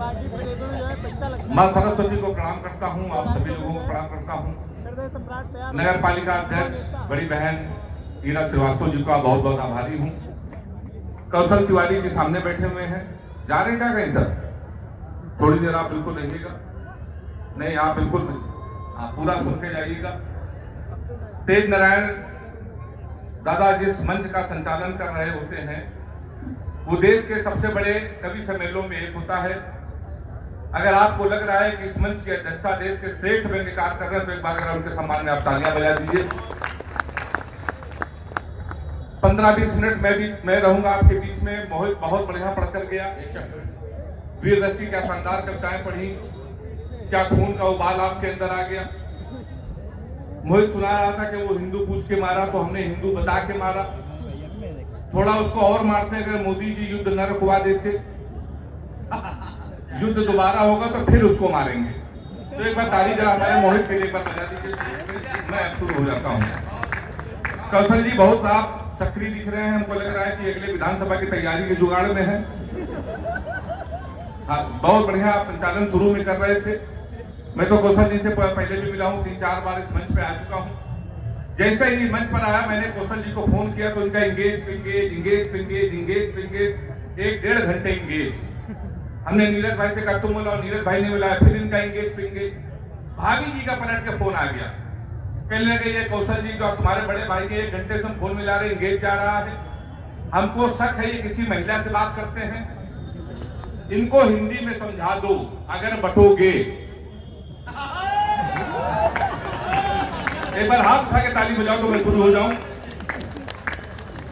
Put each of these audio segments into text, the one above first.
माँ सरस्वती को प्रणाम करता हूँ, आप सभी लोगों को प्रणाम करता हूँ। नगर पालिका अध्यक्ष बड़ी बहन ईरा श्रीवास्तव जी का बहुत बहुत आभारी हूँ। कौशल तिवारी जी सामने बैठे हुए हैं, जा रहे हैं क्या कहीं सर? थोड़ी देर आप बिल्कुल रहिएगा। नहीं, आप बिल्कुल पूरा सुन के जाइएगा। तेज नारायण दादा जिस मंच का संचालन कर रहे होते हैं वो देश के सबसे बड़े कवि सम्मेलनों में एक होता है। अगर आपको लग रहा है कि इस मंच की अध्यक्षता देश के श्रेष्ठ व्यंग्यकार कर रहे हैं तो एक बार अगर उनके सम्मान में आप तालियां बजा दीजिए। 15-20 मिनट मैं रहूंगा आपके बीच में। मोहित बहुत बढ़िया पढ़कर गया। वीर रसी क्या शानदार कविताएं पढ़ी, क्या खून का उबाल आपके अंदर आ गया। मोहित सुना रहा था कि वो हिंदू पूछ के मारा तो हमने हिंदू बता के मारा। थोड़ा उसको और मारते अगर मोदी जी युद्ध न रुकवा देते, युद्ध दोबारा होगा तो फिर उसको मारेंगे। तो एक बार ताली जरा हमारे मोहित के लिए एक बार बजा दीजिए। मैं शुरू हो जाता हूँ। कौशल जी बहुत आप सक्रिय दिख रहे हैं, हमको लग रहा है कि अगले विधानसभा की तैयारी के जुगाड़ में है। हाँ, बहुत बढ़िया आप संचालन शुरू में कर रहे थे। मैं तो कौशल जी से पहले भी मिला हूँ, 3-4 बार इस मंच पे आ चुका हूँ। जैसे ही मंच पर आया मैंने कौशल जी को फोन किया तो उनका इंगेज 1-1.5 घंटे इंगेज। हमने नीरज भाई से कहा तुम मिलाओ, नीरज भाई ने मिलाया, फिर इनका इंगेज। भाभी जी का पलट के फोन आ गया, कहने लगे ये कौशल जी जो तुम्हारे बड़े भाई के 1 घंटे से फोन मिला रहे, इंगेज जा रहा है। हमको शक है ये किसी महिला से बात करते हैं। इनको हिंदी में समझा दो अगर बटोगे। एक बार हाथ उठा के ताली बजाओ तो मैं शुरू हो जाऊं।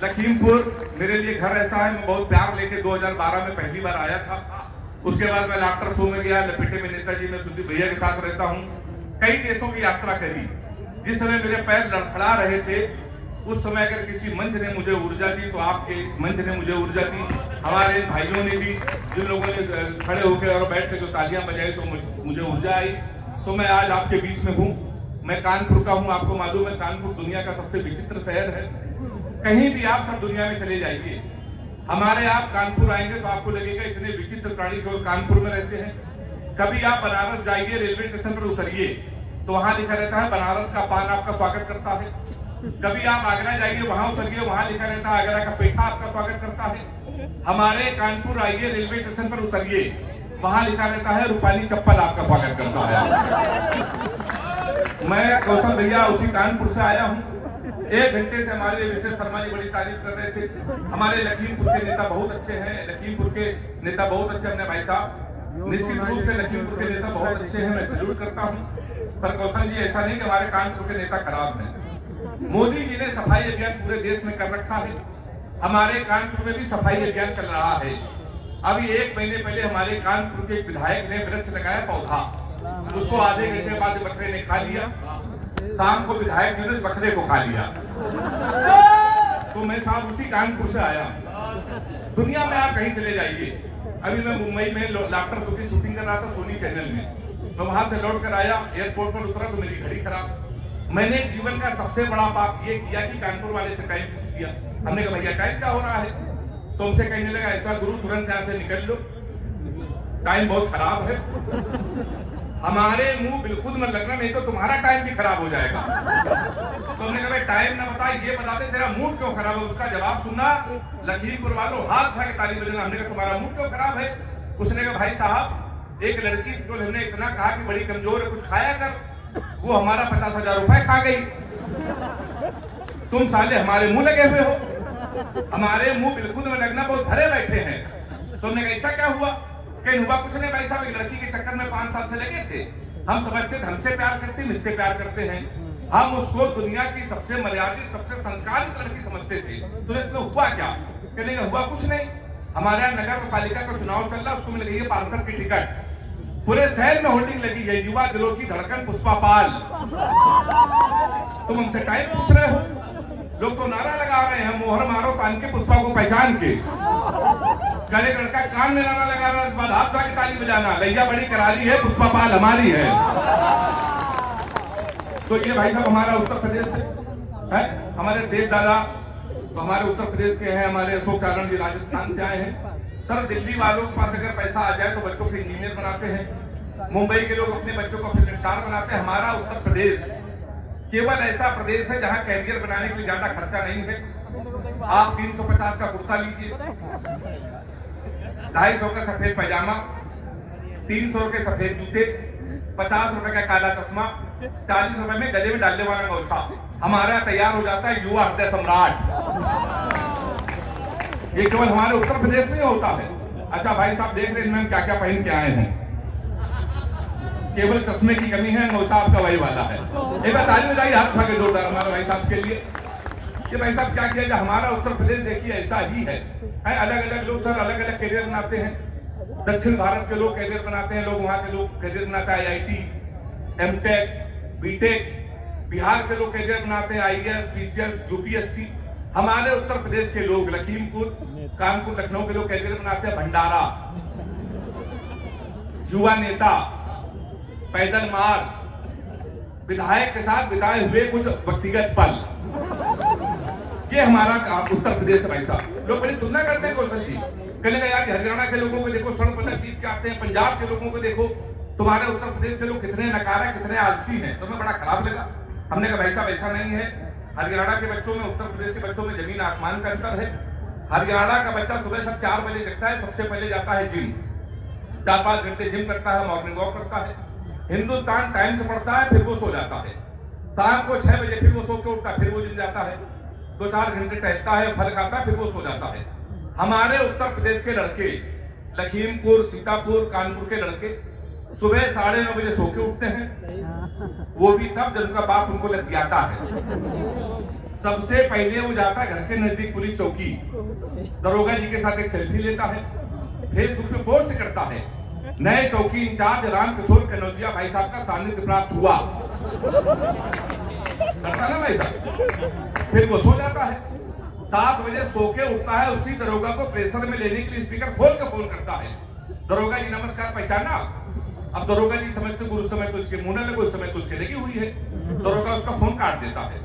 लखीमपुर मेरे लिए घर ऐसा है, मैं बहुत प्यार लेके 2012 में पहली बार आया था। उसके बाद मैं लाफ्टर शो में गया, लपेटे में नेताजी में सुधीर भैया के साथ रहता हूँ। कई देशों की यात्रा करी। जिस समय मेरे पैर लड़खड़ा रहे थे उस समय अगर किसी मंच ने मुझे ऊर्जा दी तो आपके इस मंच ने मुझे ऊर्जा दी। हमारे भाइयों ने भी, जिन लोगों ने खड़े होकर और बैठ के जो तालियां बजाई तो मुझे ऊर्जा आई। तो मैं आज आपके बीच में हूँ। मैं कानपुर का हूँ, आपको मालूम है कानपुर दुनिया का सबसे विचित्र शहर है। कहीं भी आप सब दुनिया में चले जाइए, हमारे आप कानपुर आएंगे तो आपको लगेगा इतने विचित्र प्राणी जो कानपुर में रहते हैं। कभी आप बनारस जाइए, रेलवे स्टेशन पर उतरिए तो वहां लिखा रहता है बनारस का पान आपका स्वागत करता है। कभी आप आगरा जाइए, वहां उतरिए, वहां लिखा रहता है आगरा का पेठा आपका स्वागत करता है। हमारे कानपुर आइए, रेलवे स्टेशन पर उतरिए, वहां लिखा रहता है रूपाली चप्पल आपका स्वागत करता है। मैं कौशल भैया उसी कानपुर से आया हूँ। 1 घंटे से हमारे विशेष शर्मा जी बड़ी तारीफ कर रहे थे। हमारे लखीमपुर के नेता बहुत अच्छे हैं, लखीमपुर के नेता बहुत अच्छे हैं भाई साहब। निश्चित रूप से लखीमपुर के नेता बहुत अच्छे हैं, मैं सैल्यूट करता हूँ। पर कौशल जी ऐसा नहीं कि हमारे कानपुर के नेता खराब हैं। मोदी जी ने सफाई अभियान पूरे देश में कर रखा है। हमारे कानपुर में भी सफाई अभियान चल रहा है। अभी 1 महीने पहले हमारे कानपुर के विधायक ने वृक्ष लगाया पौधा, उसको आधे घंटे बाद बकरे ने खा लिया। शाम को विधायक जी ने बकरे को खा लिया। तो मैं साहब उसी कानपुर से आया। दुनिया में आप कहीं चले जाइए। अभी मैं मुंबई में लाफ्टर शो की शूटिंग कर रहा था सोनी चैनल में। तो वहां से लौट कर आया, एयरपोर्ट पर उतरा तो मेरी घड़ी खराब। मैंने जीवन का सबसे बड़ा पाप ये किया कि कानपुर वाले से टाइम पूछ दिया। हमने कहा भैया टाइम क्या हो रहा है? तो उनसे कहने लगा ऐसा गुरु तुरंत यहाँ से निकल लो, टाइम बहुत खराब है। हमारे मुंह बिल्कुल मत लगना, नहीं तो तुम्हारा टाइम भी खराब हो जाएगा। तो हमने कहा टाइम ना बता, ये बताते तेरा मूड क्यों खराब है। उसका जवाब सुनना, लखीमपुर वालों हाथ उठा के ताली बजाना। हमने कहा तुम्हारा मूड क्यों खराब है? उसने कहा भाई साहब एक लड़की इसको हमने इतना कहा कि बड़ी कमजोर है, कुछ खाया कर, वो हमारा 50,000 रुपए खा गई। तुम साले हमारे मुंह लगे हुए हो, हमारे मुंह बिल्कुल में लगना बहुत भरे बैठे हैं। तुमने कैसा क्या हुआ? कहीं हुआ कुछ नहीं भाई साहब, एक लड़की के चक्कर में 5 साल से लगे थे। हम समझते थे हमसे प्यार करते हैं, मुझसे प्यार करते हैं। हम उसको दुनिया की सबसे मर्यादित, सबसे संस्कारित लड़की समझते थे। तो इसमें हुआ क्या? कि नहीं हुआ कुछ नहीं। हमारे यहाँ नगर पालिका का चुनाव चल रहा, उसको मिल गई है पार्षद की टिकट। पूरे शहर में होर्डिंग लगी है, युवा दिलों की धड़कन पुष्पा पाल। तुम हमसे टाइम पूछ रहे हो? लोग तो नारा लगा रहे हैं मोहर मारो कान के पुष्पा को पहचान के। कल एक लड़का कान में नारा लगा रहा है, इस बार हाथ उठा के ताली बजाना, लैया बड़ी करारी है, पुष्पा पाल हमारी है। तो ये भाई साहब हमारा उत्तर प्रदेश है। हमारे देव दादा तो हमारे उत्तर प्रदेश के हैं, हमारे अशोक चारण जी राजस्थान से आए हैं। सर दिल्ली वालों के पास अगर पैसा आ जाए तो बच्चों को इंजीनियर बनाते हैं, मुंबई के लोग अपने बच्चों को फिल्म स्टार बनाते हैं। हमारा उत्तर प्रदेश केवल ऐसा प्रदेश है जहां कैरियर बनाने के लिए ज्यादा खर्चा नहीं है। आप 350 का कुर्ता लीजिए, 250 का सफेद पैजामा, 300 के सफेद जूते, 50 रुपए का काला चश्मा, 40 रुपए में गले में डालने वाला गौछा, हमारा तैयार हो जाता है युवा हृदय सम्राट। ये केवल हमारे उत्तर प्रदेश में होता है। अच्छा भाई साहब देख रहे हैं हम क्या क्या पहन के आए हैं, केवल चश्मे की कमी है, गौछा आपका वही वाला है। एक बार ताली बजाइए हाथ उठा के जोरदार हमारे भाई साहब के लिए। ये भाई साहब क्या किया, हमारा उत्तर प्रदेश देखिए ऐसा ही है। अलग अलग लोग सर अलग अलग कैरियर बनाते हैं। दक्षिण भारत के लोग कैरियर बनाते हैं, लोग वहां के लोग कैरियर बनाते हैं IIT, MTech, BTech। बिहार के लोग कैरियर बनाते हैं IAS, PCS, UPSC। हमारे उत्तर प्रदेश के लोग लखीमपुर, कानपुर, लखनऊ के लोग कैरियर बनाते हैं भंडारा, युवा नेता, पैदल मार्च, विधायक के साथ बिताए हुए कुछ व्यक्तिगत पल। ये हमारा उत्तर प्रदेश है भाई साहब। लोग बड़ी तुलना करते हैं कौशल जी, कहने यार हरियाणा के लोगों को देखो स्वर्ण पदक जीत के आते हैं, पंजाब के लोगों को देखो, तुम्हारे उत्तर प्रदेश के लोग कितने नकारा कितने आलसी हैं। तो हमें बड़ा खराब लगा। हमने कहा भाई साहब ऐसा नहीं है। हरियाणा के बच्चों में उत्तर प्रदेश के बच्चों में जमीन आसमान का अंतर है। हरियाणा का बच्चा सुबह सब 4 बजे जगता है, सबसे पहले जाता है जिम, 4-5 घंटे जिम करता है, मॉर्निंग वॉक करता है। हिंदुस्तान टाइम से पढ़ता है, फिर वो सो जाता है, शाम को 6 बजे फिर वो सो के उठता है, फिर वो जिम जाता है, 2-4 घंटे टहलता है, फल खाता है, फिर वो सो जाता है। हमारे उत्तर प्रदेश के लड़के लखीमपुर, सीतापुर, कानपुर के लड़के सुबह 9:30 बजे सो के उठते हैं, वो भी तब जब उनका बाप उनको लतियाता है। सबसे पहले वो जाता है घर के नजदीक पुलिस चौकी, दरोगा जी के साथ एक सेल्फी लेता है, फेसबुक पे पोस्ट करता है, नए चौकी इंचार्ज रामकिशोर कनौजिया भाई साहब का सानिध्य प्राप्त हुआ, करता ना भाई साहब। फिर वो सो जाता है, 7 बजे सो के उठता है, उसी दरोगा को प्रेशर में लेने के लिए स्पीकर खोल के फोन करता है, दरोगा जी नमस्कार, पहचाना? अब दरोगा जी समझते उस समय तो उसके मुंह न लगे, उस समय तो उसके लगी हुई है, दरोगा उसका फोन काट देता है।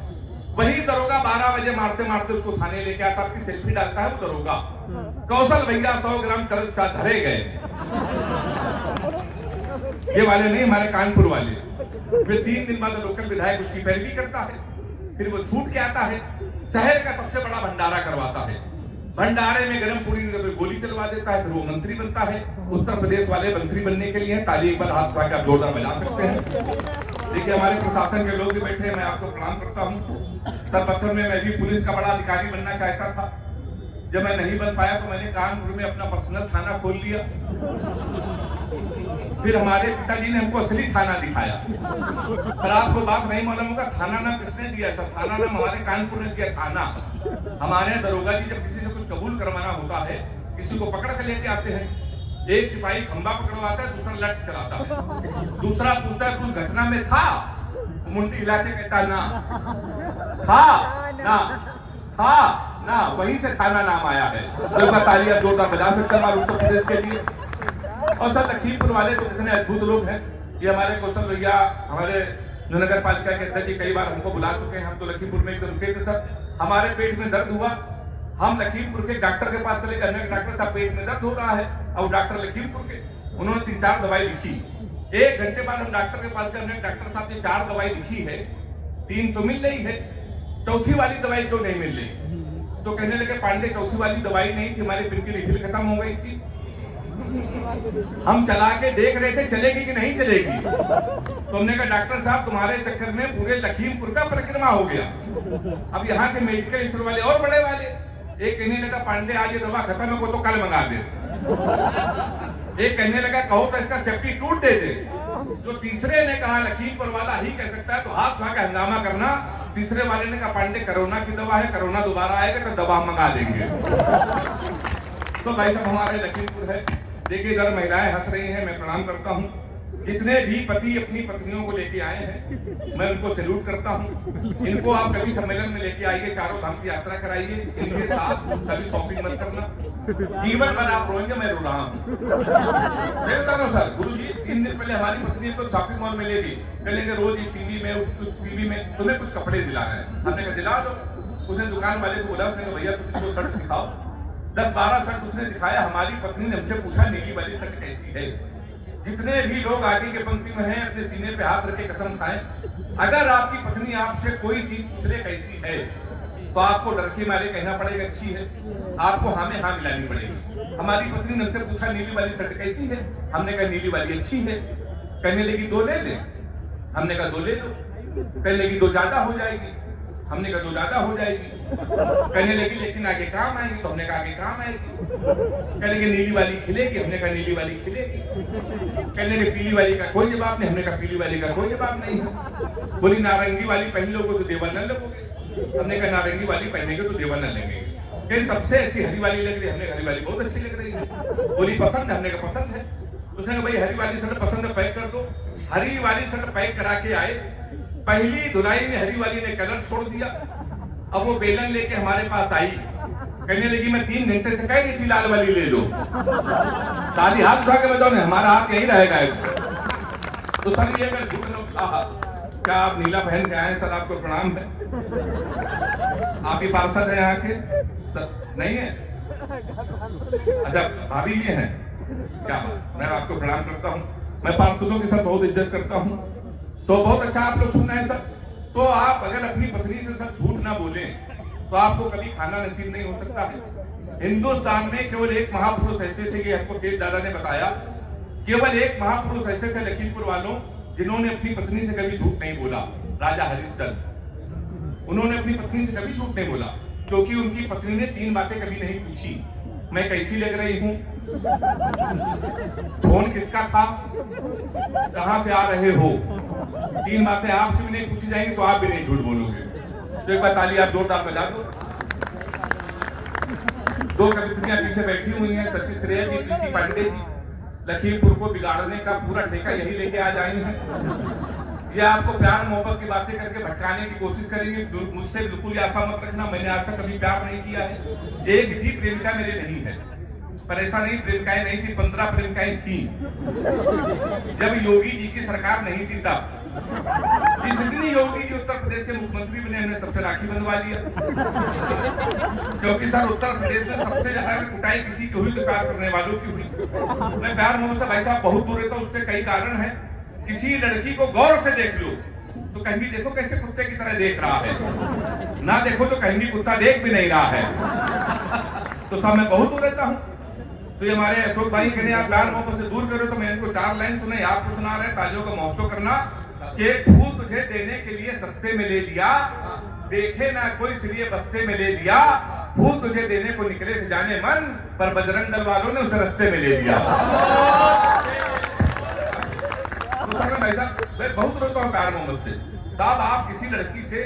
वही दरोगा 12 बजे मारते मारते उसको थाने लेके आता, अपनी सेल्फी डालता है वो दरोगा, कौशल भैया 100 ग्राम चरस साथ धरे गए। ये वाले नहीं, हमारे कानपुर वाले। फिर 3 दिन बाद लोकल विधायक उसकी पैरवी करता है, फिर वो छूट के आता है, शहर का सबसे बड़ा भंडारा करवाता है, भंडारे में गरम पूरी गोली चलवा देता है, फिर वो मंत्री बनता है। उत्तर प्रदेश वाले मंत्री बनने के लिए ताली एक बार हाथ उठा के आप जोरदार बजा सकते हैं। देखिए हमारे प्रशासन के लोग भी बैठे हैं, मैं आपको प्रणाम करता हूँ। तब बचपन में मैं भी पुलिस का बड़ा अधिकारी बनना चाहता था, जब मैं नहीं बन पाया तो मैंने कानपुर में अपना पर्सनल थाना खोल लिया। फिर हमारे पिताजी ने हमको असली थाना दिखाया। पर आपको बात नहीं मालूम होगा, थाना नाम किसने दिया सर? थाना नाम हमारे कानपुर ने दिया। थाना हमारे दरोगा जी जब किसी से कुछ कबूल करवाना होता है, किसी को पकड़ कर लेके आते हैं, एक सिपाही खंबा पकड़वाता है, दूसरा लठ चलाता है, दूसरा पूछता है कुछ घटना में था, मुंडी हिला के कहता ना था ना, वहीं से थाना नाम आया है। जब तालियां जोरदार बजा सकते हैं हमारे उत्तर प्रदेश के लिए। और सर लखीमपुर वाले तो कितने अद्भुत लोग हैं। ये हमारे कौशल भैया, हमारे नगर पालिका के अध्यक्ष जी कई बार हमको बुला चुके हैं। हम तो लखीमपुर में एक दिन रुके थे सर, हमारे पेट में दर्द हुआ, हम लखीमपुर के डॉक्टर के पास चले गए, डॉक्टर साहब पेट में दर्द हो रहा है, और डॉक्टर लखीमपुर के, उन्होंने 3-4 दवाई लिखी। 1 घंटे बाद हम डॉक्टर के पास गए, डॉक्टर साहब ने 4 दवाई लिखी है, 3 तो मिल रही है, चौथी वाली दवाई क्यों नहीं मिल रही? तो कहने लगे पांडे चौथी वाली दवाई नहीं थी, हमारी पिन की रिफिल खत्म हो गई थी, हम चला के देख रहे थे चलेगी कि नहीं चलेगी। तो हमने कहा डॉक्टर साहब तुम्हारे चक्कर में पूरे लखीमपुर का परिक्रमा हो गया। अब यहाँ के मेडिकल स्टोर वाले और बड़े वाले, एक कहने लगा पांडे आज ये दवा खत्म है, तो कल मंगा दे। एक कहने लगा कहो तो इसका सब्स्टिट्यूट दे दे। जो तीसरे ने कहा लखीमपुर वाला ही कह सकता है, तो हाथ उठा के हंगामा करना। तीसरे वाले ने कहा पांडे कोरोना की दवा है, कोरोना दोबारा आएगा तो दवा मंगा देंगे। तो भाई साहब हमारे लखीमपुर है। देखिए इधर महिलाएं हंस रही हैं, मैं प्रणाम करता हूँ। जितने भी पति अपनी पत्नियों को लेके आए हैं मैं उनको सैल्यूट करता हूँ। इनको आप कभी सम्मेलन में लेके आइए, चारों धाम की यात्रा कराइए, इनके साथ कभी शॉपिंग मत करना। जीवन भर आप रोएंगे, मैं रो रहा हूँ। सर गुरु जी 3 दिन पहले हमारी पत्नी को शॉपिंग मॉल में ले गई, कहेंगे रोज इस टीवी में तुम्हें कुछ कपड़े दिला रहे हैं। हमने कहा दिला दो। उसने दुकान वाले को बोला, उसने कहा भैया तुम इसको शर्ट दिखाओ। 10-12 शर्ट उसने दिखाया। हमारी पत्नी ने हमसे पूछा नीली वाली शर्ट कैसी है। जितने भी लोग आगे के पंक्ति में हैं अपने सीने पे हाथ रखे कसम खाएं, अगर आपकी पत्नी आपसे कोई चीज पूछ ले कैसी है तो आपको डर के मारे कहना पड़ेगा अच्छी है, आपको हाँ में हाँ मिलानी पड़ेगी। हमारी पत्नी ने हमसे पूछा नीली वाली शर्ट कैसी है, हमने कहा नीली वाली अच्छी है। कहने लगी 2 ले ले, हमने कहा 2 ले लो। कहने लगी 2 ज्यादा हो जाएगी, हमने कहा 2 ज्यादा हो जाएगी। कहने लगी लेकिन आगे काम आएगी, तो हमने कहा आगे काम आएगी। कहने लगी नीली वाली खिलेगी, हमने कहा नीली वाली खिलेगी। कहने लगी पीली वाली का कोई जवाब नहीं, हमने कहा पीली वाली का कोई जवाब नहीं है। बोली नारंगी वाली पहन लोगे तो देवर न लगोगे, हमने कहा नारंगी वाली पहनेंगे तो देवर न लगेंगे। कहने सबसे अच्छी हरी वाली लग रही है, हमने हरी वाली बहुत अच्छी लग रही है। बोली पसंद है, हमने कहा पसंद है। उसने कहा भाई हरी वाली शर्ट पसंद है, पैक कर दो। हरी वाली शर्ट पैक करा के आए, पहली धुलाई में हरी वाली ने कलर छोड़ दिया। अब वो बेलन लेके हमारे पास आई, कहने लगी मैं 3 घंटे से कह रही थी लाल वाली ले लो। ताली हाथ उठा के बताओ, हमारा हाथ यही रहेगा। तो सर ये अगर झूठ न कहा, क्या आप नीला पहन के आए? सर आपको प्रणाम है। आप ही पार्षद है यहाँ के? सर नहीं है। अच्छा भाभी ये हैं क्या? मैं आपको प्रणाम करता हूँ। मैं पार्षदों के साथ बहुत इज्जत करता हूँ। तो बहुत अच्छा आप लोग सुन रहे हैं सर। तो आप अगर अपनी पत्नी से सर झूठ ना बोले तो आपको कभी खाना नसीब नहीं हो सकता है। हिंदुस्तान में केवल एक महापुरुष ऐसे थे कि आपको तेज दादा ने बताया, केवल एक महापुरुष ऐसे थे लखीमपुर वालों जिन्होंने अपनी पत्नी से कभी झूठ नहीं बोला, राजा हरिश्चंद्र। उन्होंने अपनी पत्नी से कभी झूठ नहीं बोला क्योंकि उनकी पत्नी ने 3 बातें कभी नहीं पूछी। मैं कैसी लग रही हूं, फोन किसका था, कहां से आ रहे हो। 3 बातें आपसे भी नहीं पूछी जाएंगी तो आप भी नहीं झूठ बोलोगे। तो एक बार ताली आप जोरदार बजा दो। 2 कवित्रियां पीछे बैठी हुई हैं, सची श्रेया जी, प्रीति पांडे जी। लखीमपुर को बिगाड़ने का पूरा ठेका यही लेके आ जाएंगे हैं। ये आपको प्यार मोहब्बत की बातें करके भटकाने की कोशिश करेंगे। मुझसे बिल्कुल आशा मत रखना, मैंने आज तक कभी प्यार नहीं किया है। एक भी प्रेमिका मेरे नहीं है। पर ऐसा नहीं प्रेमिकाएं नहीं थी, 15 प्रेमिकाएं थी जब योगी जी की सरकार नहीं थी तब। जिस दिन योगी जी उत्तर प्रदेश के मुख्यमंत्री बने, हमने सबसे राखी बंधवा लिया। क्योंकि सर उत्तर प्रदेश में सबसे ज्यादा कुटाई किसी की हुई तो प्यार करने वालों की हुई। मैं प्यार मोहब्बत से भाई साहब बहुत दूर रहता हूँ, उसके कई कारण है। किसी लड़की को गौर से देख लो तो कहीं भी देखो कैसे कुत्ते की तरह देख रहा है, ना देखो तो कहीं भी कुत्ता देख भी नहीं रहा है। तो सब मैं बहुत दूर रहता हूँ। तो ये हमारे अशोक भाई कहने आप प्यार मोहब्बत से दूर करो, तो मैं इनको 4 लाइन सुनाई, आपको सुना रहे। तालियों का महोत्सव करना कि फूल तुझे देने के लिए सस्ते में ले लिया, देखे ना कोई इसलिए बस्ते में ले लिया। फूल तुझे देने को निकले थे जाने मन, पर बजरंग दल वालों ने उसे रास्ते में ले लिया। मैं बहुत रोता हूँ प्यार मोहब्बत से। साहब आप किसी लड़की से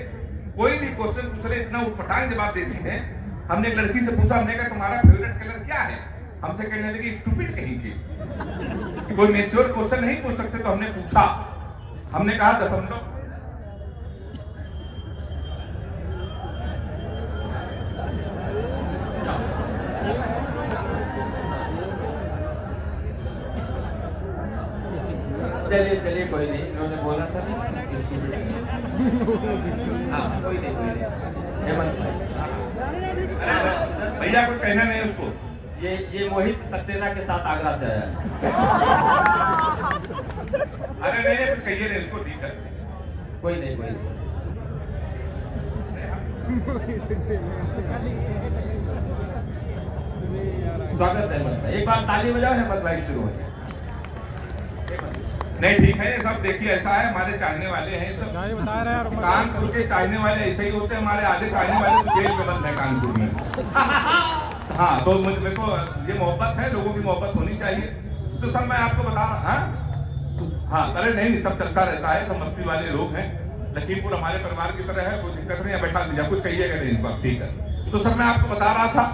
कोई भी क्वेश्चन पूछ रहे, इतना उटपटांग जवाब देती हैं। हमने एक लड़की से पूछा, हमने कहा तुम्हारा फेवरेट कलर क्या है? हमसे कहने लगी स्टूपिड कहीं की, कोई नेचुरल क्वेश्चन नहीं पूछ सकते। तो हमने पूछा, हमने कहा 0.5। चलिए चलिए कोई नहीं, इन्होंने बोला था हाँ कोई नहीं हेमंत भैया कुछ कहना नहीं उसको। ये मोहित सक्सेना के साथ आगरा से आया। अरे नहीं कुछ कहिए नहीं उसको, ठीक है कोई नहीं कोई नहीं। स्वागत है हेमंत भाई, एक बार ताली बजाओ, हेमंत भाई शुरू हो जाए। नहीं ठीक है, सब देखिए ऐसा है, हमारे चाहने वाले हैं सब। बता रहे हैं कानपुर के चाहने वाले ऐसे ही होते हैं। हमारे आधे चाहने वाले तो जेल में बंद है कानपुर में। हाँ तो मेरे को ये मोहब्बत है, लोगों की मोहब्बत होनी चाहिए। तो सब मैं आपको बता रहा हाँ अरे नहीं सब चलता रहता है, सब मस्ती वाले लोग हैं। लखीमपुर हमारे परिवार की तरह है, कोई दिक्कत नहीं है, बैठा दीजिए, कुछ कहिएगा नहीं इनको, ठीक है। तो सर मैं आपको बता रहा था,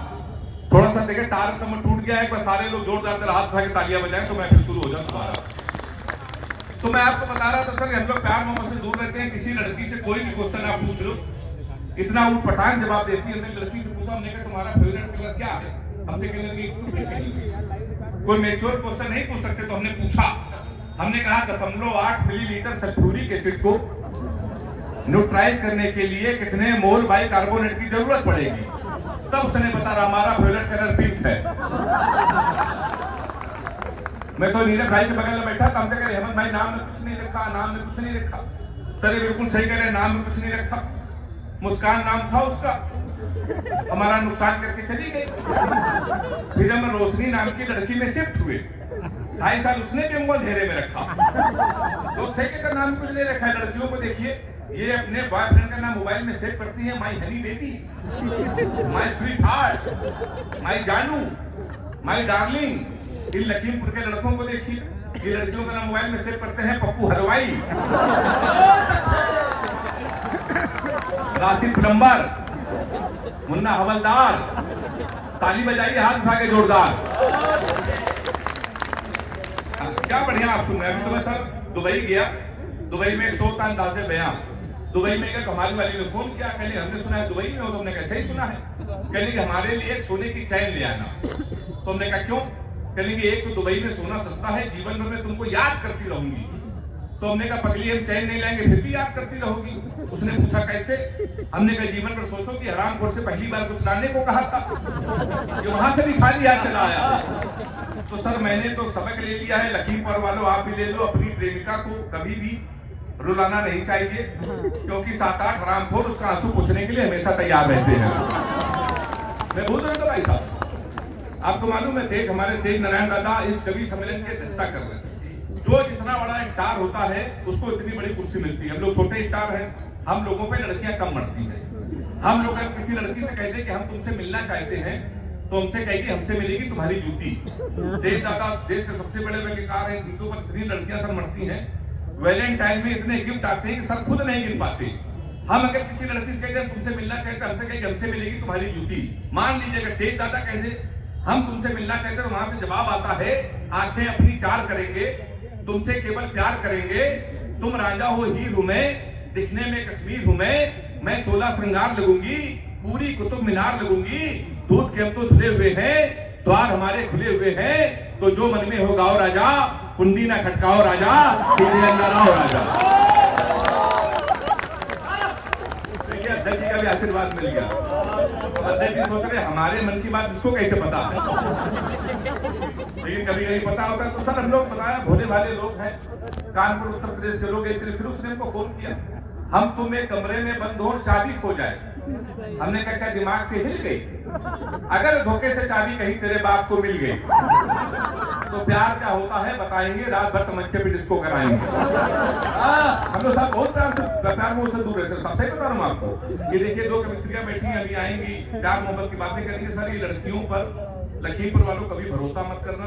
थोड़ा सा देखे तार कमर टूट गया है, एक बार सारे लोग जोरदार से हाथ उठा के तालियां बजाएं तो मैं फिर शुरू हो जाऊं दोबारा। तो मैं आपको बता रहा था सर, हम लोग प्यार मोहब्बत से दूर रहते हैं। किसी लड़की से कोई भी क्वेश्चन आप पूछ लो, इतना उटपटांग जवाब देती है। हमने लड़की से पूछा, हमने कहा तुम्हारा फेवरेट कलर क्या है? हमसे कहने लगी कोई मैच्योर क्वेश्चन नहीं पूछ सकते। तो हमने पूछा, हमने कहा 0.8 मिलीलीटर सल्फ्यूरिक एसिड को न्यूट्रलाइज करने के लिए कितने मोल बाइकार्बोनेट की जरूरत पड़ेगी? तब उसने बता रहा हमारा फेवरेट कलर पिंक है। मैं तो नीरज भाई के बगल में बैठा था, हमसे कह रहे हेमंत भाई नाम में कुछ नहीं रखा, नाम में कुछ नहीं रखा। सर ये बिल्कुल सही कह रहे, नाम में कुछ नहीं रखा। मुस्कान नाम था उसका, हमारा नुकसान करके चली गई। फिर हम रोशनी नाम की लड़की में शिफ्ट हुए, 2.5 साल उसने भी हमको अंधेरे में रखा। तो सही का नाम कुछ नहीं रखा है। लड़कियों को देखिए, ये अपने बॉयफ्रेंड का नाम मोबाइल में सेव करती है, my honey baby, my sweetheart, my जानू, माई डार्लिंग। इन लखीमपुर के लड़कों को देखिए, ये लड़कियों का नाम मोबाइल में सेव करते हैं पप्पू हलवाई, राशिद प्लम्बर, मुन्ना हवलदार। ताली बजाइए हाथ उठा के जोरदार। क्या बढ़िया आप सुन रहे हैं। तो मैं सर दुबई गया, दुबई में एक शो था अंदाज़े बयां। दुबई में गया, कमाल वाली ने फोन किया, कहने हमने सुना है दुबई में हो। तो हमने कैसे ही सुना है, कहने कि हमारे लिए एक सोने की चैन ले आना। तो हमने कहा क्यों, कहने कि एक तो दुबई में सोना सस्ता है, जीवन भर में तुमको याद करती रहूंगी। तो हमने कहा पगली हम चैन नहीं लाएंगे फिर भी याद करती रहोगी। उसने पूछा कैसे, हमने कहा जीवन पर सोचो कि हरामखोर से पहली बार कुछ लाने को कहा था, कि वहां से भी खाली हाथ चला आया। तो सर मैंने तो सबक ले लिया है, लखीमपुर वालों आप भी ले लो, अपनी प्रेमिका को कभी भी रुलाना नहीं चाहिए, क्योंकि 7-8 हरामखोर उसका आंसू पूछने के लिए हमेशा तैयार रहते हैं। मैं बोल रहा हूँ भाई साहब, आपको मालूम है देख हमारे तेज नारायण दादा इस कवि सम्मेलन की अध्यक्षता कर रहे हैं। जो जितना बड़ा स्टार होता है उसको इतनी बड़ी कुर्सी मिलती है। हम लोग छोटे स्टार हैं, हम लोगों पे लड़कियां कम मरती हैं। हम लोग अगर किसी लड़की से कहते हैं कि हम तुमसे मिलना चाहते हैं, तो हमसे कहेगी हमसे मिलेगी तुम्हारी जूती। देश दादा देश के सबसे बड़े व्यक्तिकार हैं, जिनके ऊपर इतनी लड़कियां सर मरती हैं। वैलेंटाइन में इतने गिफ्ट आते हैं कि सर खुद नहीं गिन पाते। हम अगर किसी लड़की से कहते हैं तुमसे मिलना चाहते हैं, हमसे कहेगी हमसे मिलेगी तुम्हारी जूती। मान लीजिए अगर तेज दादा कह दे हम तुमसे मिलना चाहते हैं, तो वहां से जवाब आता है आंखें अपनी चार करेंगे, तुमसे केवल प्यार करेंगे। तुम राजा हो हीर हूं मैं, दिखने में कश्मीर हूं मैं 16 श्रृंगार लगूंगी, पूरी कुतुब मीनार लगूंगी। दूध के हम तो धुले हुए हैं, द्वार हमारे खुले हुए हैं। तो जो मन में हो गाओ राजा, कुंडी ना खटकाओ राजा, अंदर आओ राजा। देखिए अध्यक्ष जी का भी आशीर्वाद मिल गया। अध्यक्ष जी सोच रहे हमारे मन की बात इसको कैसे पता है, लेकिन कभी कभी पता होता है। तो सर हम लोग बताया भोले भाले लोग हैं, कानपुर उत्तर प्रदेश के लोग। फिर उसने हमको फोन किया, हम तुम्हें कमरे में बंद हो चाबी खो जाए। हमने कहा क्या दिमाग से हिल गई, अगर धोखे से चाबी कहीं तेरे बाप को मिल गई तो प्यार क्या होता है बताएंगे, रात भर तमंचे पे डिस्को कराएंगे। हम लोग साहब बहुत प्यार में उससे दूर रहते हैं। सबसे बता रहा हूँ आपको, ये देखिए 2 कवित्रियां बैठी अभी आएंगी, प्यार मोहब्बत की बातें करेंगे। सर ये लड़कियों पर लखीमपुर वालों कभी भरोसा मत करना।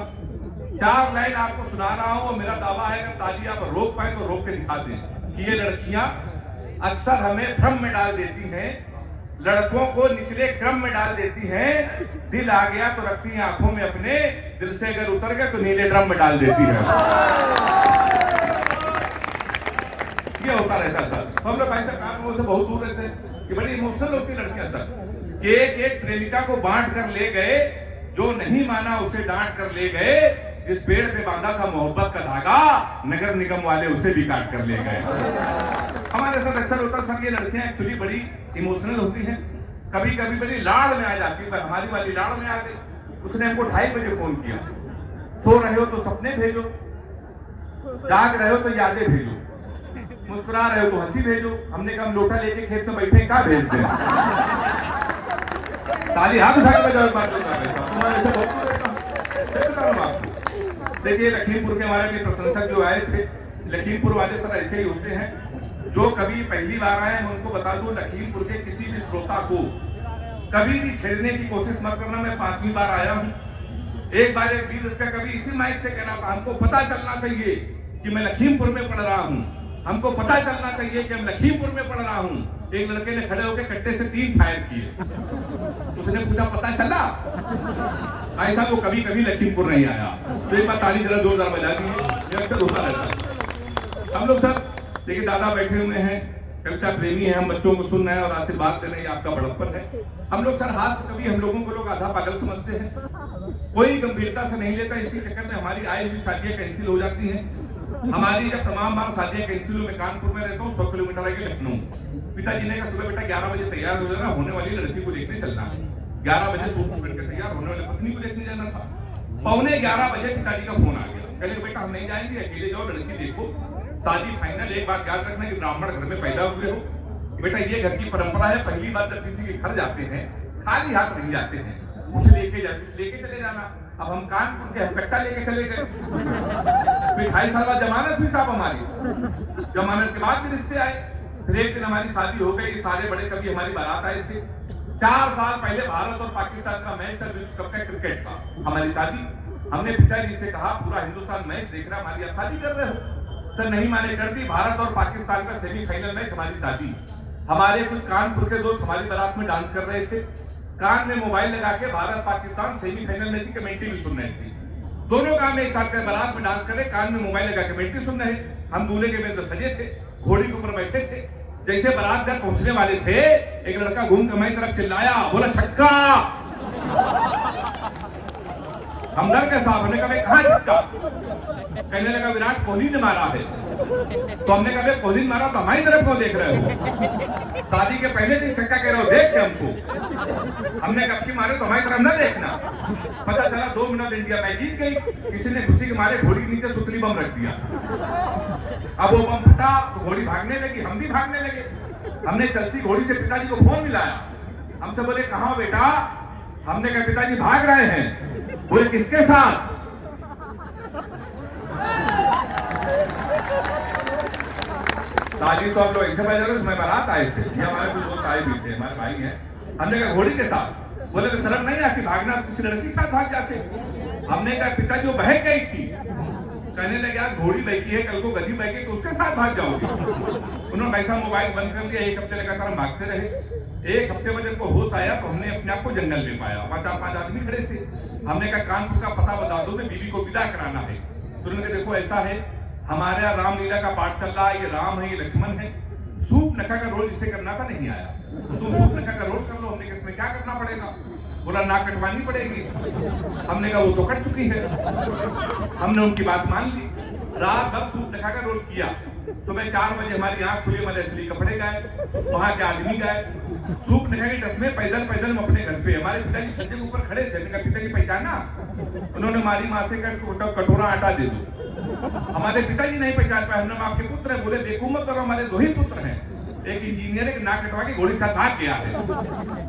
4 लाइन आपको सुना रहा हूँ, मेरा दावा है अगर ताली आप रोक पाए तो रोक के दिखा दें कि ये लड़कियां अक्सर हमें भ्रम में डाल देती हैं, लड़कों को निचले क्रम में डाल देती हैं। दिल आ गया तो रखती हैं आंखों में अपने, दिल से अगर उतर गया तो नीले ड्रम में डाल देती है। ये होता रहता सर। हम लोग भाई साहब से बहुत दूर रहते हैं कि बड़ी इमोशनल होती लड़कियां सर। एक प्रेमिका को बांट कर ले गए, जो नहीं माना उसे डांट कर ले गए। जिस पेड़ पे बांधा था मोहब्बत का धागा, नगर निगम वाले उसे भी काट कर ले गए। हमारे साथ अक्सर होता सर, ये लड़कियां एक्चुअली बड़ी इमोशनल होती हैं, कभी कभी बड़ी लाड़ में आ जाती है। हमारी वाली लाड़ में आ गई। उसने हमको 2:30 बजे फोन किया, सो रहे हो तो सपने भेजो, जाग रहे हो तो यादें भेजो, मुस्कुरा रहे हो तो हंसी भेजो। हमने कहा हम लोटा लेके खेत में बैठे क्या भेज दें, ताली हाथ उठा के बजाओ। देखिए लखीमपुर के हमारे भी प्रशंसक जो आए थे, लखीमपुर वाले सर ऐसे ही होते हैं। जो कभी पहली बार आए मैं उनको बता दूं, लखीमपुर के किसी भी श्रोता को कभी भी छेड़ने की कोशिश मत करना। मैं 5वीं बार आया हूं। एक बार एक वीर उसका कभी इसी माइक से कहना था, हमको पता चलना चाहिए कि मैं लखीमपुर में पढ़ रहा हूं, हमको पता चलना चाहिए कि हम लखीमपुर में पढ़ रहा हूं। एक लड़के ने खड़े होकर कट्टे से 3 फायर किए। उसने पूछा पता चला? ऐसा वो कभी कभी लखीमपुर नहीं आया। तो एक बार ताली जरा जोरदार बजा दीजिए, ये अक्सर होता रहता है। हम लोग सर देखिए दादा बैठे हुए हैं, कविता प्रेमी है, हम बच्चों को सुन रहे हैं और आशीर्वाद दे रहे हैं, आपका बड़प्पन है। हम लोग सर हाथ कभी हम लोगों को लोग आधा पागल समझते हैं, कोई गंभीरता से नहीं लेता। इसी चक्कर में हमारी आई हुई शादियां कैंसिल हो जाती हैं। हमारी जब तमाम बार शादियां कैंसिल हुई, मैं कानपुर में रहता हूँ, 100 किलोमीटर है लखनऊ। पिताजी ने कहा सुबह बेटा 11 बजे तैयार हो जाना, होने वाली लड़की को देखने चलना है। 11 बजे सूट पहन के तैयार होने वाले पत्नी को देखने जाना था। 11:15 बजे पिताजी का फोन आ गया, कहले बेटा हम नहीं जाएंगे, अकेले जाओ, लड़की देखो, शादी फाइनल। एक बात याद रखना कि ब्राह्मण घर में पैदा हुए हो बेटा, ये घर की परंपरा है, पहली बार जब किसी के घर जाते हैं खाली हाथ नहीं जाते हैं, कुछ लेके चले जाना। अब हम कानपुर के हकट्टा लेके चले गए, 2.5 साल बाद जमानत हुई साहब हमारी, जमानत के बाद भी रिश्ते आए। फिर एक दिन हमारी शादी हो गई, सारे बड़े कवि हमारी बारात आए थे। 4 साल पहले भारत और पाकिस्तान का मैच था, विश्व कप का क्रिकेट का, हमारी शादी। हमने पिताजी से कहा पूरा हिंदुस्तान मैच देख रहा, हमारी आप शादी कर रहे हो? सर नहीं माने, कर दी। भारत और पाकिस्तान का सेमीफाइनल मैच, हमारी शादी। हमारे कुछ कानपुर के दोस्त हमारी बारात में डांस कर रहे थे, कान में मोबाइल लगा के भारत पाकिस्तान सेमीफाइनल मैच की कमेंट्री भी सुन रहे थे। दोनों काम में एक साथ बारात में डांस कर रहे, कान में मोबाइल लगा कमेंट्री सुन रहे। हम दूल्हे के में तो सजे थे, घोड़ी के ऊपर बैठे थे। जैसे बारात घर पहुंचने वाले थे, एक लड़का घूम के हमारी तरफ चिल्लाया, बोला छक्का। हम डर के साहब, हमने कहा कहां छक्का? कहने लगा विराट कोहली ने मारा है। तो हमने कहा कोहली ने मारा तो हमारी तरफ क्यों देख रहे हो? शादी के पहले दिन छक्का कह रहे हो, देख के हमको। हमने कहा की मारे तो हमारी तरफ न देखना। पता चला 2 मिनट इंडिया मैच जीत गई, किसी ने खुशी के मारे घोड़ी के नीचे सुतली बम रख दिया। अब वो बम फटा तो घोड़ी भागने लगी, हम भी भागने लगे। हमने चलती घोड़ी से पिताजी को फोन मिलाया, हमसे बोले कहां बेटा? हमने कहा पिताजी भाग रहे हैं। बोले किसके साथ? शादी तो हम लोग ऐसे बजा रहे, उसमें बारात आए थे, ये हमारे कुछ दोस्त आए भी थे, हमारे भाई हैं। हमने कहा घोड़ी के साथ। बोले तो शर्म नहीं आती भागना, किसी लड़की के साथ भाग जाते। हमने कहा पिताजी वो बहक गई थी। कहने लगे यार घोड़ी बहकी है, कल को गधी बहकी तो उसके साथ भाग जाओगे। उन्होंने ऐसा मोबाइल बंद कर दिया, 1 हफ्ते लगातार हम भागते रहे। 1 हफ्ते में जब को होश आया तो हमने अपने आप को जंगल ले पाया, 4-5 आदमी खड़े थे। हमने कहा कानपुर का पता बता दो, मैं बीवी को विदा कराना है। तो उन्होंने देखो ऐसा है, हमारे यहाँ रामलीला का पाठ चल रहा है, ये राम है, ये लक्ष्मण है, सूप नखा का रोल जिसे करना था नहीं आया, तुम सूप नखा का रोल कर लो। हमने इसमें क्या करना पड़ेगा? बोला नाक कटवानी पड़ेगी। हमने कहा वो तो कट चुकी है। हमने उनकी बात मान ली, रात भर सूप नखा का रोल किया। सुबह 4 बजे हमारी आंख खुली, हमारे असली कपड़े गए, वहां के आदमी गए, सूप नखा की ड्रेस में पैदल पैदल हम अपने घर पे। हमारे पिताजी छज्जे के ऊपर खड़े थे, पिताजी पहचाना? उन्होंने हमारी माँ से कटोरा आटा दे दो। हमारे पिताजी नहीं पहचान पाए। हमने आपके पुत्र है, बोले देखो मत करो, हमारे 2 ही पुत्र हैं, एक इंजीनियर एक नाक कटवा के घोड़ी साथ भाग गया है।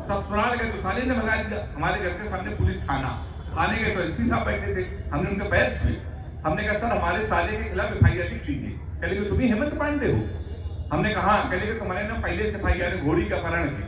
ससुराल गए तो साले ने भगा दिया। हमारे घर के सामने पुलिस थाना, थाने गए तो एसपी साहब बैठे थे, हमने उनके पैर छुए। हमने कहा सर हमारे साले के खिलाफ FIR लिख लीजिए। कहले तुम ही हेमंत पांडे हो? हमने कहा कहले तुम्हारे ना पहले से FIR घोड़ी का अपहरण की,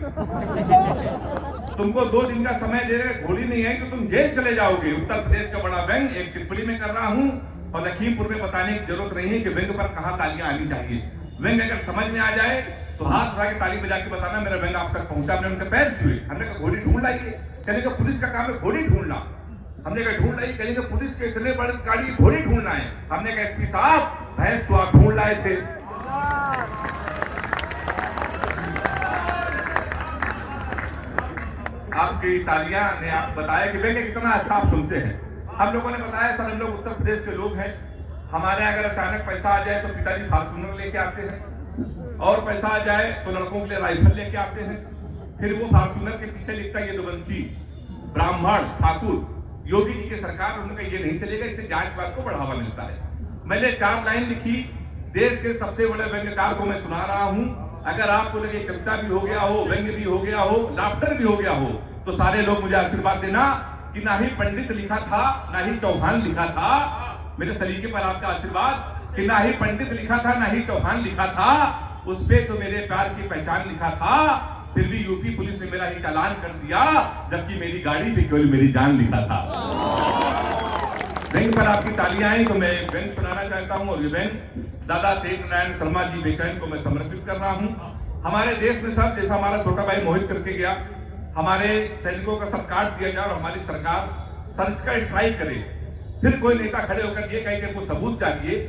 तुमको 2 दिन का समय दे रहे, घोड़ी नहीं आई तो तुम जेल चले जाओगे। उत्तर प्रदेश का बड़ा व्यंग एक टिप्पणी में कर रहा हूँ, और लखीमपुर में बताने की जरूरत नहीं है कि व्यंग पर कहां तालियां आनी चाहिए। व्यंग अगर समझ में आ जाए तो हाथ उठा के ताली बजा के बताना मेरा व्यंग आप तक पहुंचा। हमने उनके पैर छुए। हमने कहा घोड़ी ढूंढ लाइए। कहने का पुलिस का काम है घोड़ी ढूंढना। हमने कहा ढूंढ लाइए। कहने का पुलिस के इतने बड़े गाड़ी घोड़ी ढूंढना है। हमने कहा एसपी साहब भैंस तो आप ढूंढ लाए थे। आपकी तालियां ने आप बताया कि व्यंग कितना अच्छा आप सुनते हैं। हम लोगों ने बताया सर हम लोग उत्तर प्रदेश के लोग हैं, हमारे अगर अचानक पैसा आ जाए तो पिताजी फार्चूनर लेके आते हैं, और पैसा आ जाए तो लड़कों के लिए राइफल लेके आते हैं। फिर वो फार्चूनर के पीछे लिखता है यदुवंशी ब्राह्मण ठाकुर योगी जी की सरकार। उनका ये नहीं चलेगा, इससे जांचवाद को बढ़ावा मिलता है। मैंने 4 लाइन लिखी, देश के सबसे बड़े व्यंग्यकार को मैं सुना रहा हूं। अगर आपको लगे कविता भी हो गया हो, व्यंग्य भी हो गया हो, लाफ्टर भी हो गया हो, तो सारे लोग मुझे आशीर्वाद देना कि ना ही पंडित लिखा था ना ही चौहान लिखा था। मेरे सलीके पर आपका आशीर्वाद कि ना ही पंडित लिखा था ना ही चौहान लिखा था, उस पे तो मेरे प्यार की पहचान लिखा था। फिर भी यूपी पुलिस ने मेरा ही चालान कर दिया, जबकि मेरी गाड़ी पे केवल मेरी जान लिखा था। बैंक पर आपकी तालियां आई तो मैं बैंक सुनाना चाहता हूं, और ये बैंक दादा तेज नारायण शर्मा जी बेचैन को मैं समर्पित कर रहा हूं। हमारे देश में सब जैसा हमारा छोटा भाई मोहित करके गया, हमारे सैनिकों का सत्कार दिया जाए और हमारी सरकार सर्जिकल स्ट्राइक करे। फिर कोई नेता खड़े होकर ये कहे कि कोई सबूत चाहिए,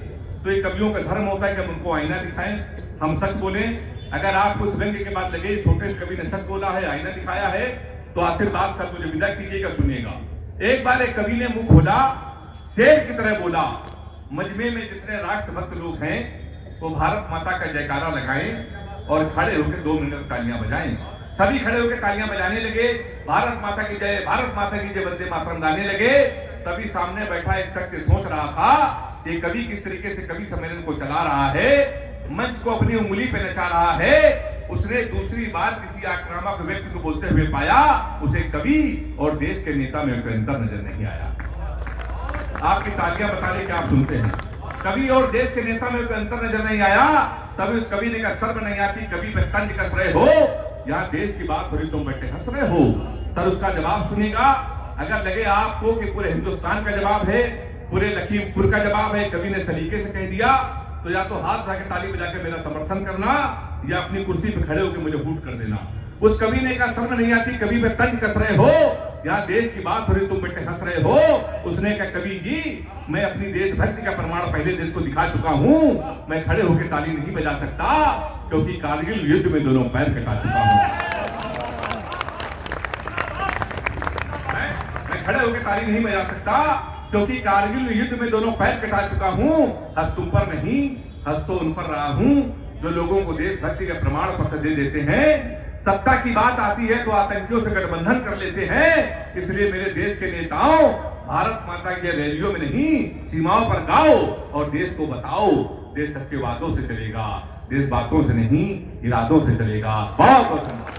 तो ये कवियों का धर्म होता है कि हम उनको आईना दिखाएं, हम सच बोले। अगर आप कुछ व्यंग्य के बाद लगे छोटे कवि ने सच बोला है, आईना दिखाया है, तो आशीर्वाद सब मुझे विदा कीजिएगा, सुनिएगा। एक बार एक कवि ने मुंह खोला, शेर की तरह बोला, मजमे में जितने राष्ट्रभक्त लोग हैं वो भारत माता का जयकारा लगाएं और खड़े होकर 2 मिनट तालियां बजाएं। सभी खड़े होकर तालियां बजाने लगे। भारत माता की जय, भारत माता की जय वंदे मातरम गाने लगे, तभी सामने बैठा एक शख्स सोच रहा था कि कवि किस तरीके से कवि सम्मेलन को चला रहा है, मंच को अपनी उंगली पे नचा रहा है। उसने दूसरी बार किसी आक्रामक व्यक्ति को बोलते हुए पाया, उसे कवि और देश के नेता में कोई अंतर नजर नहीं आया। आपकी तालियां बताने के आप सुनते हैं, कवि और देश के नेता में कोई अंतर नजर नहीं आया। तभी उस कवि ने कहा, शर्म नहीं आती कवि पे तंज कस रहे हो, यहाँ देश की बात हो रही तुम बैठे हंस रहे हो। सर उसका जवाब सुनेगा। अगर लगे आपको कि पूरे हिंदुस्तान का जवाब है, पूरे लखीमपुर का जवाब है, कवि ने सलीके से कह दिया, तो या तो हाथ उठा के ताली बजा के मेरा समर्थन करना, या अपनी कुर्सी पे खड़े होकर मुझे हूट कर देना। उस कवि ने कहा, शर्म नहीं आती कवि पे तंज कस रहे हो, यहाँ देश की बात हो रही तुम बैठे हंस रहे हो। उसने कहा, कवि जी मैं अपनी देशभक्ति का प्रमाण पहले देश को दिखा चुका हूं, मैं खड़े होकर ताली नहीं बजा सकता क्योंकि कारगिल युद्ध में दोनों पैर कटा चुका हूं। मैं खड़े होकर ताली नहीं बजा सकता क्योंकि कारगिल युद्ध में दोनों पैर कटा चुका हूं। हंस तुम पर नहीं, हंस तो उन पर रहा हूं जो लोगों को देशभक्ति का प्रमाण पत्र दे देते हैं। सत्ता की बात आती है तो आतंकियों से गठबंधन कर लेते हैं। इसलिए मेरे देश के नेताओं, भारत माता की रैलियों में नहीं, सीमाओं पर गाओ और देश को बताओ, देश सच्चे वादों से चलेगा, देश बातों से नहीं इरादों से चलेगा। बहुत बहुत